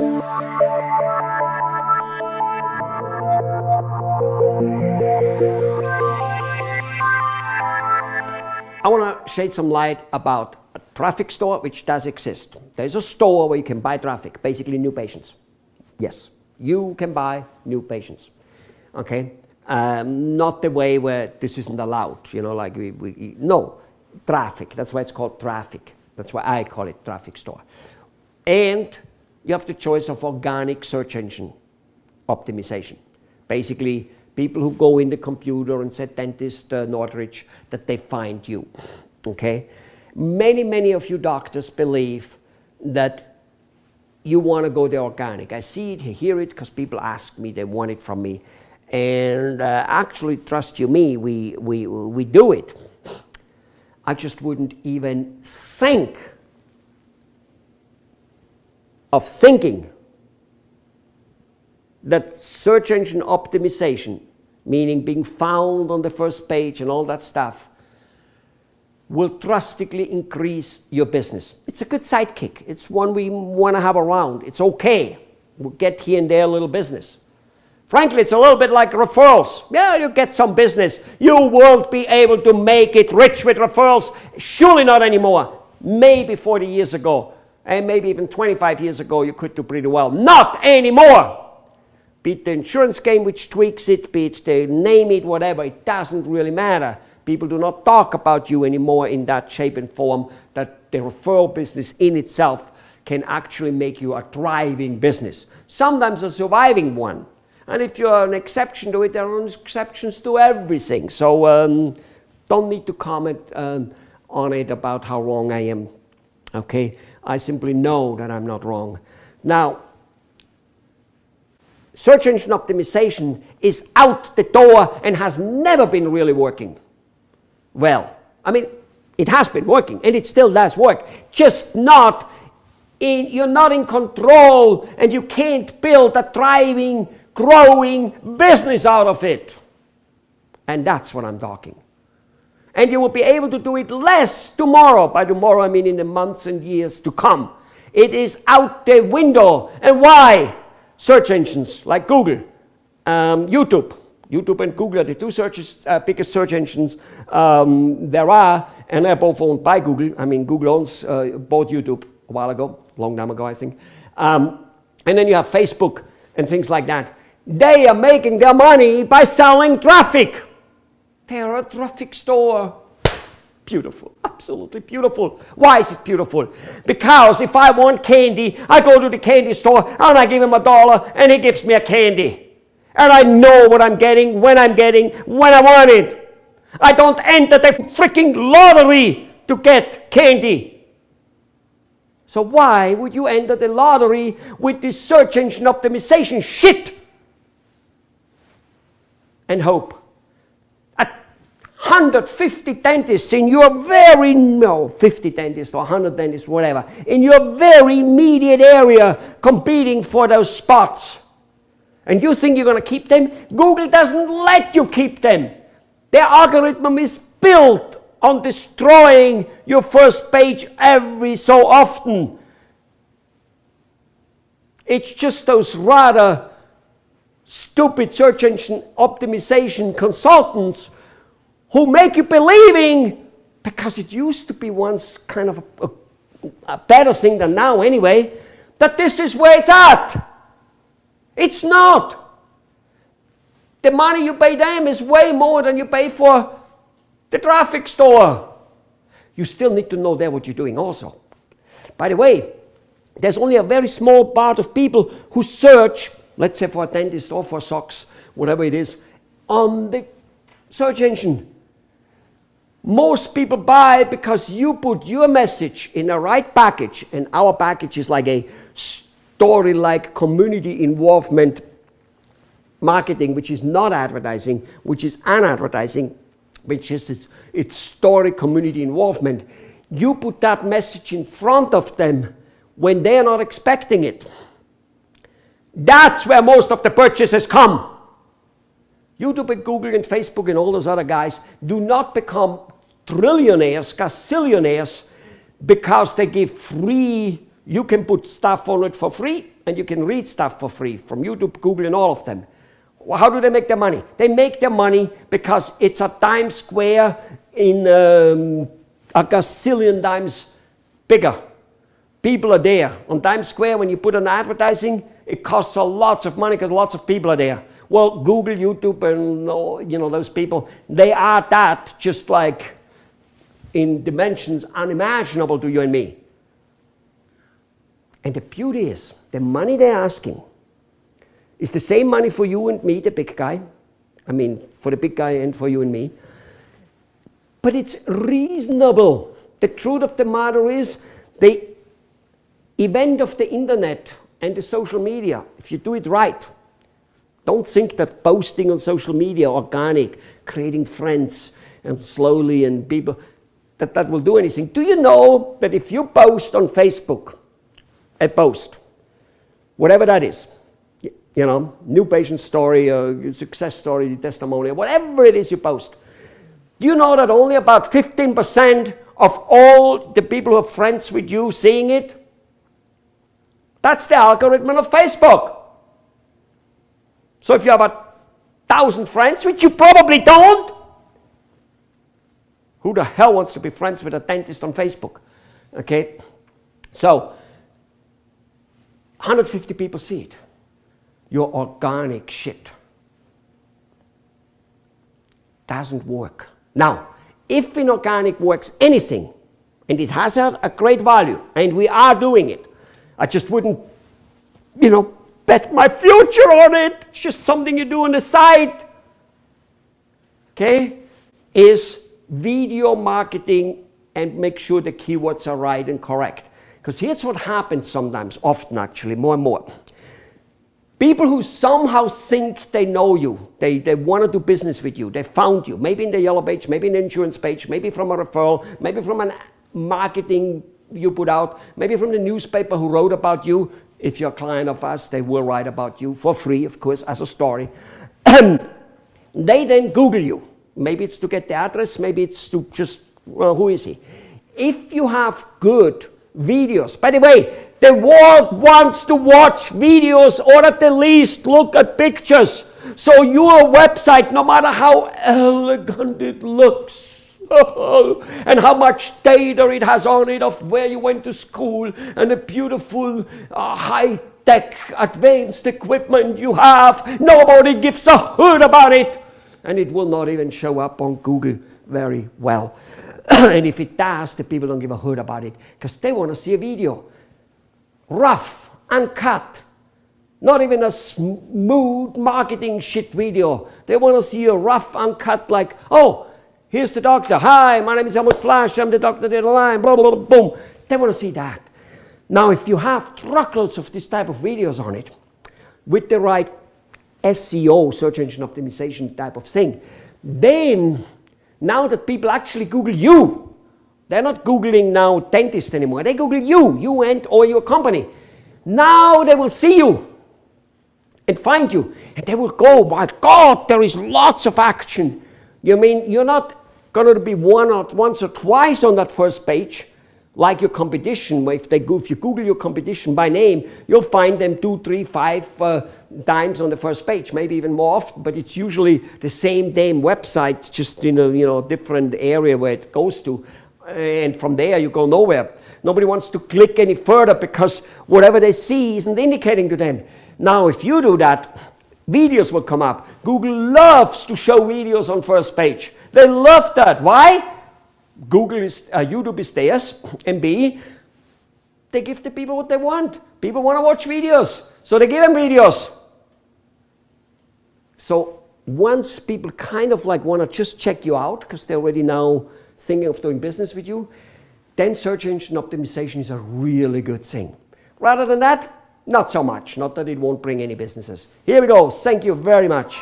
I want to shed some light about a traffic store, which does exist. There's a store where you can buy traffic, basically new patients. Yes, you can buy new patients. Okay, not the way where this isn't allowed. You know, like no traffic. That's why it's called traffic. That's why I call it traffic store. And you have the choice of organic search engine optimization. Basically, people who go in the computer and say dentist Northridge, that they find you, okay? Many of you doctors believe that you want to go the organic. I see it, I hear it, because people ask me, they want it from me. And actually, trust you me, we do it. I just wouldn't even think of thinking that search engine optimization, meaning being found on the first page and all that stuff, will drastically increase your business. It's a good sidekick. It's one we want to have around. It's okay. We'll get here and there a little business. Frankly, it's a little bit like referrals. Yeah, you get some business. You won't be able to make it rich with referrals. Surely not anymore. Maybe 40 years ago, and maybe even 25 years ago, you could do pretty well. Not anymore. Be it the insurance game which tweaks it, be it the name it, whatever, it doesn't really matter. People do not talk about you anymore in that shape and form that the referral business in itself can actually make you a thriving business. Sometimes a surviving one. And if you're an exception to it, there are exceptions to everything. So don't need to comment on it about how wrong I am. Okay? I simply know that I'm not wrong. Now, search engine optimization is out the door and has never been really working well. I mean, it has been working and it still does work, just not you're not in control and you can't build a thriving, growing business out of it. And that's what I'm talking. And you will be able to do it less tomorrow. By tomorrow, I mean in the months and years to come. It is out the window. And why? Search engines like Google, YouTube. YouTube and Google are the two biggest search engines there are, and they're both owned by Google. I mean, Google owns bought YouTube a while ago, a long time ago, I think. And then you have Facebook and things like that. They are making their money by selling traffic. They are a traffic store. Beautiful, absolutely beautiful. Why is it beautiful? Because if I want candy, I go to the candy store and I give him $1 and he gives me a candy. And I know what I'm getting, when I want it. I don't enter the freaking lottery to get candy. So why would you enter the lottery with this search engine optimization shit and hope? 150 dentists in your 50 dentists or 100 dentists, whatever, in your very immediate area competing for those spots. And you think you're going to keep them? Google doesn't let you keep them. Their algorithm is built on destroying your first page every so often. It's just those rather stupid search engine optimization consultants who make you believing, because it used to be once kind of a better thing than now anyway, that this is where it's at. It's not. The money you pay them is way more than you pay for the traffic store. You still need to know there what you're doing also. By the way, there's only a very small part of people who search, let's say for a dentist or for socks, whatever it is, on the search engine. Most people buy because you put your message in the right package, and our package is like a story-like community involvement marketing, which is not advertising, which is unadvertising, which is it's story community involvement. You put that message in front of them when they're not expecting it. That's where most of the purchases come. YouTube and Google and Facebook and all those other guys do not become trillionaires, gazillionaires, because they give free You can put stuff on it for free, and you can read stuff for free from YouTube, Google, and all of them. How do they make their money? They make their money because it's a Times Square in a gazillion times bigger. People are there. On Times Square, when you put on advertising, it costs a lots of money because lots of people are there. Well, Google, YouTube, and those people, they are that, just like in dimensions unimaginable to you and me. And the beauty is, the money they're asking is the same money for you and me, the big guy. I mean, for the big guy and for you and me. But it's reasonable. The truth of the matter is, the event of the internet and the social media, if you do it right, don't think that posting on social media, organic, creating friends, and slowly and people, that will do anything. Do you know that if you post on Facebook, a post, whatever that is, new patient story, success story, testimonial, whatever it is you post, do you know that only about 15% of all the people who are friends with you seeing it? That's the algorithm of Facebook. So if you have 1,000 friends, which you probably don't, who the hell wants to be friends with a dentist on Facebook? Okay, so 150 people see it. Your organic shit doesn't work. Now, if inorganic works anything, and it has a great value, and we are doing it, I just wouldn't, bet my future on it. It's just something you do on the side. Okay? Is video marketing and make sure the keywords are right and correct. Because here's what happens sometimes, often actually, more and more. People who somehow think they know you, they want to do business with you, they found you, maybe in the yellow page, maybe in the insurance page, maybe from a referral, maybe from a marketing you put out, maybe from the newspaper who wrote about you. If you're a client of us, they will write about you for free, of course, as a story. They then Google you. Maybe it's to get the address, maybe it's to just, who is he? If you have good videos, by the way, the world wants to watch videos or at the least look at pictures. So your website, no matter how elegant it looks, and how much data it has on it of where you went to school and the beautiful high-tech advanced equipment you have, nobody gives a hoot about it. And it will not even show up on Google very well. And if it does, the people don't give a hoot about it because they want to see a video. Rough, uncut, not even a smooth marketing shit video. They want to see a rough, uncut, like, oh, here's the doctor. Hi, my name is Helmut Flasch. I'm the doctor in the line. Blah, blah, blah, boom. They want to see that. Now, if you have truckloads of this type of videos on it, with the right SEO, search engine optimization type of thing, then now that people actually Google you, they're not Googling now dentist anymore. They Google you and or your company. Now they will see you and find you. And they will go, my God, there is lots of action. You mean you're not going to be once or twice on that first page like your competition. If you Google your competition by name, you'll find them 2, 3, 5 times on the first page, maybe even more often, but it's usually the same damn website, just in a different area where it goes to. And from there you go nowhere. Nobody wants to click any further because whatever they see isn't indicating to them. Now, if you do that, videos will come up. Google loves to show videos on first page. They love that. Why? YouTube is theirs, and B, they give the people what they want. People want to watch videos, so they give them videos. So once people kind of like want to just check you out because they're already now thinking of doing business with you, then search engine optimization is a really good thing. Rather than that, not so much. Not that it won't bring any businesses. Here we go. Thank you very much.